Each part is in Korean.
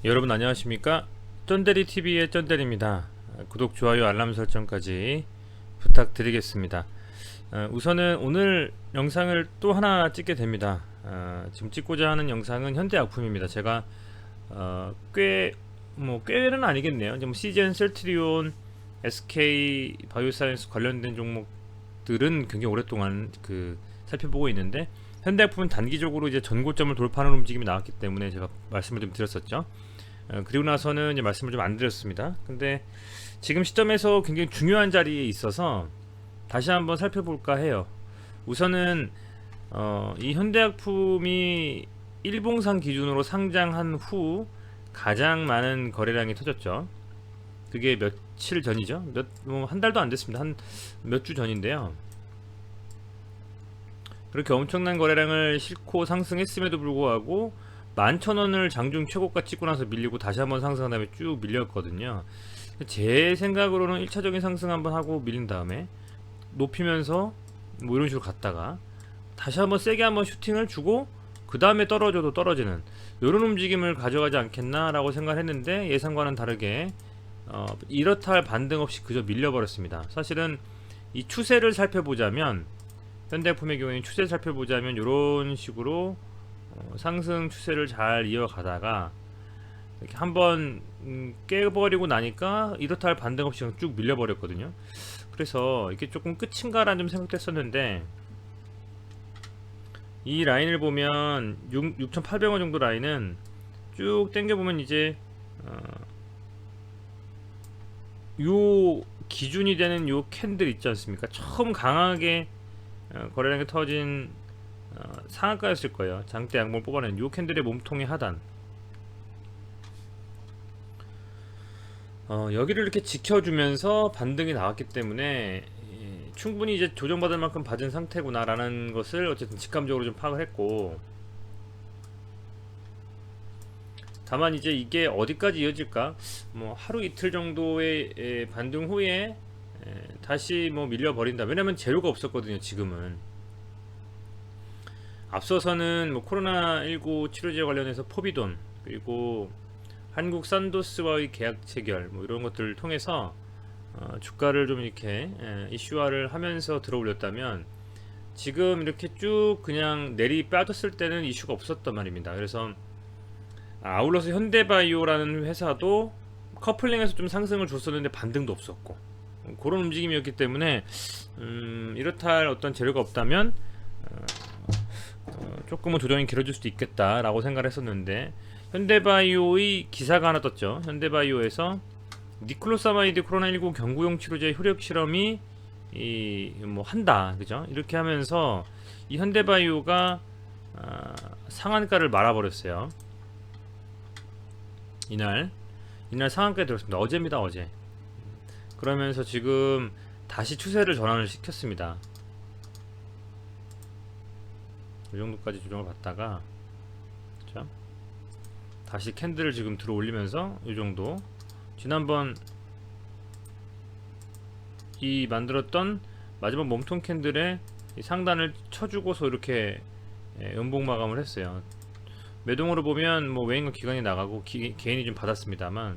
여러분 안녕하십니까? 쩐대리TV의 쩐대리입니다. 구독, 좋아요, 알람 설정까지 부탁드리겠습니다. 우선은 오늘 영상을 또 하나 찍게 됩니다. 지금 찍고자 하는 영상은 현대약품입니다. 제가 꽤는 아니겠네요. 좀 시젠, 셀트리온, SK 바이오사이언스 관련된 종목들은 굉장히 오랫동안 살펴보고 있는데, 현대약품은 단기적으로 이제 전고점을 돌파하는 움직임이 나왔기 때문에 제가 말씀을 좀 드렸었죠. 그리고 나서는 이제 말씀을 좀 안 드렸습니다. 근데 지금 시점에서 굉장히 중요한 자리에 있어서 다시 한번 살펴볼까 해요. 우선은 이 현대약품이 일봉상 기준으로 상장한 후 가장 많은 거래량이 터졌죠. 그게 며칠 전이죠. 한 달도 안 됐습니다. 한 몇 주 전인데요. 그렇게 엄청난 거래량을 싣고 상승했음에도 불구하고 11,000원을 장중 최고가 찍고 나서 밀리고 다시 한번 상승한 다음에 쭉 밀렸거든요. 제 생각으로는 1차적인 상승 한번 하고 밀린 다음에 높이면서 뭐 이런 식으로 갔다가 다시 한번 세게 한번 슈팅을 주고 그 다음에 떨어져도 떨어지는 이런 움직임을 가져가지 않겠나 라고 생각을 했는데, 예상과는 다르게 이렇다 할 반등 없이 그저 밀려버렸습니다. 사실은 이 추세를 살펴보자면, 현대약품의 경우에는 추세를 살펴보자면 이런 식으로 상승 추세를 잘 이어가다가 이렇게 한번 깨버리고 나니까 이렇다 할 반등 없이 쭉 밀려버렸거든요. 그래서 이게 조금 끝인가라는 좀 생각도 했었는데, 이 라인을 보면 6,800원 정도 라인은 쭉 당겨보면 이제 요 기준이 되는 요 캔들 있지 않습니까? 처음 강하게 거래량이 터진 상한가였을 거예요. 장대 양봉을 뽑아낸 요 캔들의 몸통의 하단, 여기를 이렇게 지켜주면서 반등이 나왔기 때문에 충분히 이제 조정받을 만큼 받은 상태구나 라는 것을 어쨌든 직감적으로 좀 파악을 했고, 다만 이제 이게 어디까지 이어질까, 뭐 하루 이틀 정도의 반등 후에 다시 뭐 밀려버린다. 왜냐면 재료가 없었거든요. 지금은 앞서서는 뭐 코로나19 치료제 관련해서 포비돈, 그리고 한국 산도스와의 계약 체결, 뭐 이런 것들을 통해서 주가를 좀 이렇게 이슈화를 하면서 들어 올렸다면, 지금 이렇게 쭉 그냥 내리 빠졌을 때는 이슈가 없었단 말입니다. 그래서 아울러서 현대바이오라는 회사도 커플링해서 좀 상승을 줬었는데 반등도 없었고, 그런 움직임이었기 때문에 이렇다 할 어떤 재료가 없다면 조금은 조정이 길어질 수도 있겠다라고 생각을 했었는데, 현대바이오의 기사가 하나 떴죠. 현대바이오에서 니클로사마이드 코로나19 경구용 치료제 효력 실험이 뭐 한다, 그죠? 이렇게 하면서 이 현대바이오가 상한가를 말아버렸어요. 이날 상한가에 들었습니다. 어제입니다, 어제. 그러면서 지금 다시 추세를 전환을 시켰습니다. 이 정도까지 조정을 받다가, 그렇죠? 다시 캔들을 지금 들어 올리면서 이 정도, 지난번 이 만들었던 마지막 몸통 캔들의 상단을 쳐주고서 이렇게 음봉 마감을 했어요. 매동으로 보면 뭐 외인과 기관이 나가고 개인이 좀 받았습니다만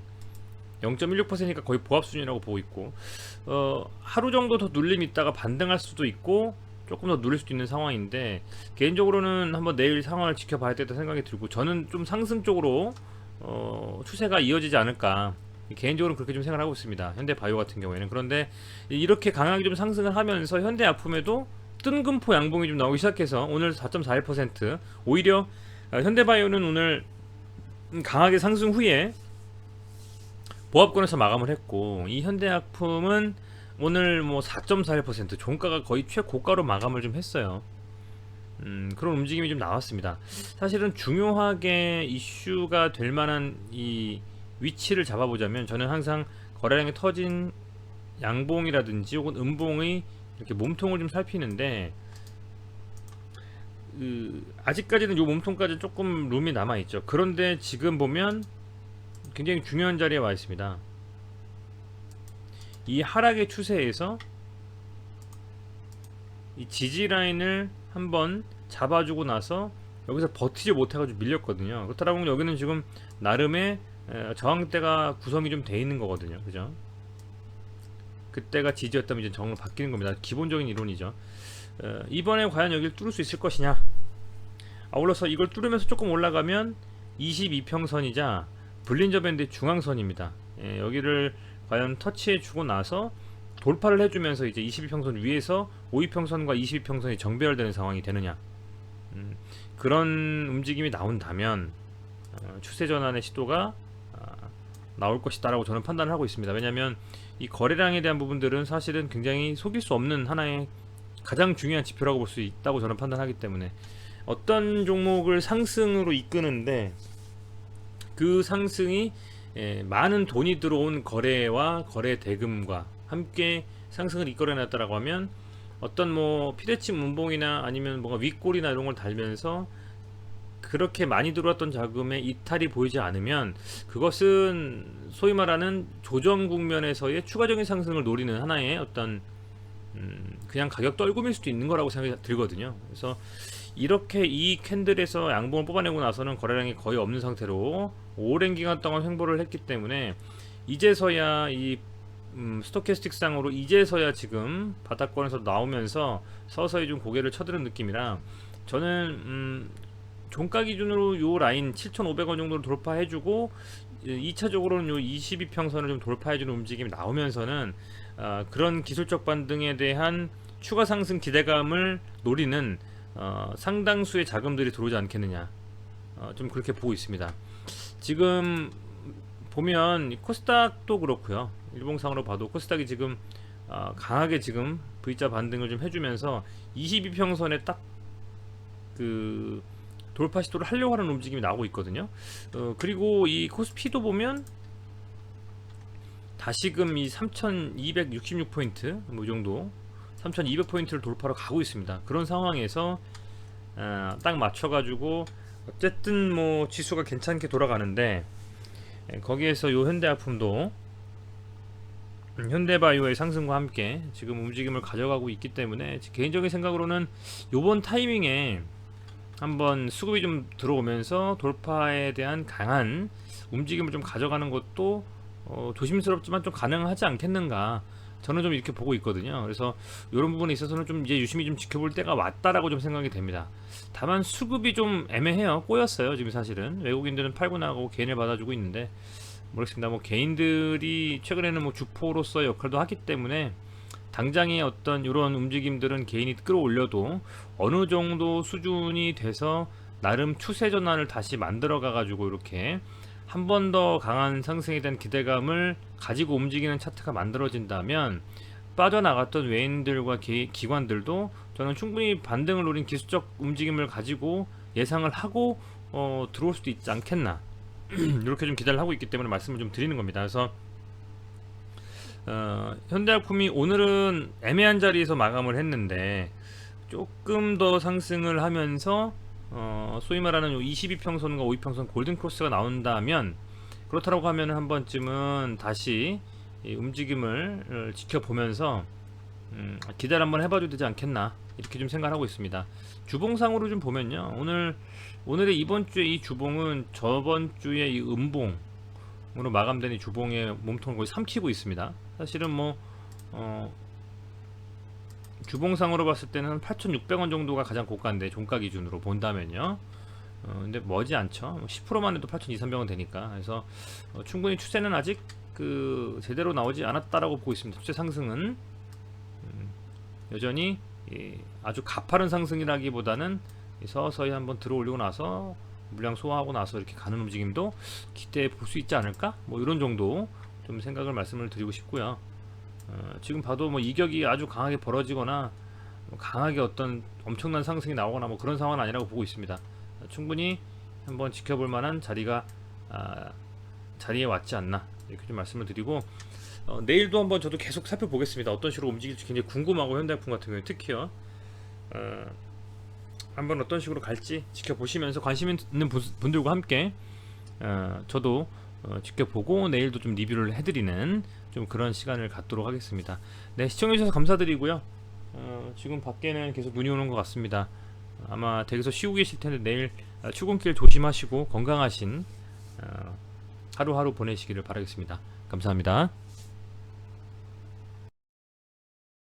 0.16%니까 거의 보합 수준이라고 보고 있고, 하루 정도 더 눌림 있다가 반등할 수도 있고 조금 더 누릴 수도 있는 상황인데, 개인적으로는 한번 내일 상황을 지켜봐야 되겠다 생각이 들고, 저는 좀 상승 쪽으로 추세가 이어지지 않을까, 개인적으로 그렇게 좀 생각을 하고 있습니다. 현대바이오 같은 경우에는. 그런데 이렇게 강하게 좀 상승을 하면서 현대약품에도 뜬금포 양봉이 좀 나오기 시작해서 오늘 4.41%, 오히려 현대바이오는 오늘 강하게 상승 후에 보합권에서 마감을 했고, 이 현대약품은 오늘 뭐 4.41%, 종가가 거의 최고가로 마감을 좀 했어요. 그런 움직임이 좀 나왔습니다. 사실은 중요하게 이슈가 될 만한 이 위치를 잡아보자면, 저는 항상 거래량이 터진 양봉이라든지 혹은 음봉의 이렇게 몸통을 좀 살피는데, 아직까지는 이 몸통까지 조금 룸이 남아있죠. 그런데 지금 보면 굉장히 중요한 자리에 와 있습니다. 이 하락의 추세에서 이 지지 라인을 한번 잡아주고 나서 여기서 버티지 못해가지고 밀렸거든요. 그렇다고 여기는 지금 나름의 저항대가 구성이 좀 돼 있는 거거든요. 그죠? 그때가 지지였다면 이제 저항으로 바뀌는 겁니다. 기본적인 이론이죠. 이번에 과연 여기를 뚫을 수 있을 것이냐. 아울러서 이걸 뚫으면서 조금 올라가면 22평선이자 볼린저 밴드의 중앙선입니다. 여기를 과연 터치해 주고 나서 돌파를 해주면서 이제 22평선 위에서 52평선과 22평선이 정배열되는 상황이 되느냐. 그런 움직임이 나온다면 추세 전환의 시도가 나올 것이다라고 저는 판단을 하고 있습니다. 왜냐하면 이 거래량에 대한 부분들은 사실은 굉장히 속일 수 없는 하나의 가장 중요한 지표라고 볼 수 있다고 저는 판단하기 때문에 어떤 종목을 상승으로 이끄는데 그 상승이 많은 돈이 들어온 거래와 거래 대금과 함께 상승을 이끌어냈다라고 하면 어떤 뭐 피대침 운봉이나 아니면 뭔가 윗골이나 이런 걸 달면서 그렇게 많이 들어왔던 자금의 이탈이 보이지 않으면 그것은 소위 말하는 조정 국면에서의 추가적인 상승을 노리는 하나의 어떤 그냥 가격 떨구일 수도 있는 거라고 생각이 들거든요. 그래서 이렇게 이 캔들에서 양봉을 뽑아내고 나서는 거래량이 거의 없는 상태로 오랜 기간 동안 횡보를 했기 때문에 이제서야 이 스토캐스틱상으로 이제서야 지금 바닥권에서 나오면서 서서히 좀 고개를 쳐드는 느낌이라 저는 종가 기준으로 요 라인 7,500원 정도를 돌파해주고 2차적으로는 요 22평선을 좀 돌파해주는 움직임이 나오면서는 그런 기술적 반등에 대한 추가 상승 기대감을 노리는 상당수의 자금들이 들어오지 않겠느냐, 좀 그렇게 보고 있습니다. 지금 보면 코스닥도 그렇고요, 일봉상으로 봐도 코스닥이 지금 강하게 지금 V자 반등을 좀 해주면서 22평선에 딱 그 돌파 시도를 하려고 하는 움직임이 나오고 있거든요. 그리고 이 코스피도 보면 다시금 이 3266포인트 뭐 이 정도 3200포인트를 돌파로 가고 있습니다. 그런 상황에서 딱 맞춰가지고 어쨌든 뭐 지수가 괜찮게 돌아가는데 거기에서 요 현대약품도 현대바이오의 상승과 함께 지금 움직임을 가져가고 있기 때문에 개인적인 생각으로는 요번 타이밍에 한번 수급이 좀 들어오면서 돌파에 대한 강한 움직임을 좀 가져가는 것도 조심스럽지만 좀 가능하지 않겠는가, 저는 좀 이렇게 보고 있거든요. 그래서 이런 부분에 있어서는 좀 이제 유심히 좀 지켜볼 때가 왔다라고 좀 생각이 됩니다. 다만 수급이 좀 애매해요. 꼬였어요 지금. 사실은 외국인들은 팔고 나가고 개인을 받아주고 있는데 모르겠습니다. 뭐 개인들이 최근에는 뭐 주포로서의 역할도 하기 때문에 당장의 어떤 이런 움직임들은 개인이 끌어올려도 어느 정도 수준이 돼서 나름 추세 전환을 다시 만들어 가가지고 이렇게 한 번 더 강한 상승에 대한 기대감을 가지고 움직이는 차트가 만들어진다면 빠져나갔던 외인들과 기관들도 저는 충분히 반등을 노린 기술적 움직임을 가지고 예상을 하고 들어올 수도 있지 않겠나 이렇게 좀 기대를 하고 있기 때문에 말씀을 좀 드리는 겁니다. 그래서 현대약품이 오늘은 애매한 자리에서 마감을 했는데 조금 더 상승을 하면서 소위 말하는 22평선과 52평선 골든크로스가 나온다면, 그렇다고 하면 한 번쯤은 다시 이 움직임을 지켜보면서 기대를 한번 해봐도 되지 않겠나 이렇게 좀 생각하고 있습니다. 주봉상으로 좀 보면요, 오늘의 이번 주의 이 주봉은 저번 주의 이 음봉으로 마감된 이 주봉의 몸통을 거의 삼키고 있습니다. 사실은 뭐 주봉상으로 봤을 때는 8,600원 정도가 가장 고가인데 종가 기준으로 본다면요. 근데 머지 않죠. 10%만 해도 8,200~300원 되니까. 그래서 충분히 추세는 아직 제대로 나오지 않았다라고 보고 있습니다. 추세 상승은 여전히 아주 가파른 상승이라기보다는 서서히 한번 들어올리고 나서 물량 소화하고 나서 이렇게 가는 움직임도 기대해 볼 수 있지 않을까? 뭐 이런 정도 좀 생각을 말씀을 드리고 싶고요. 지금 봐도 뭐 이격이 아주 강하게 벌어지거나 강하게 어떤 엄청난 상승이 나오거나 뭐 그런 상황은 아니라고 보고 있습니다. 충분히 한번 지켜볼 만한 자리에 왔지 않나 이렇게 좀 말씀을 드리고, 내일도 한번 저도 계속 살펴보겠습니다. 어떤 식으로 움직일지 굉장히 궁금하고 현대약품 같은 경우에 특히요. 한번 어떤 식으로 갈지 지켜보시면서 관심 있는 분들과 함께 저도 지켜보고 내일도 좀 리뷰를 해드리는 좀 그런 시간을 갖도록 하겠습니다. 네, 시청해주셔서 감사드리고요. 지금 밖에는 계속 눈이 오는 것 같습니다. 아마 댁에서 쉬고 계실 텐데 내일 출근길 조심하시고 건강하신 하루하루 보내시기를 바라겠습니다. 감사합니다.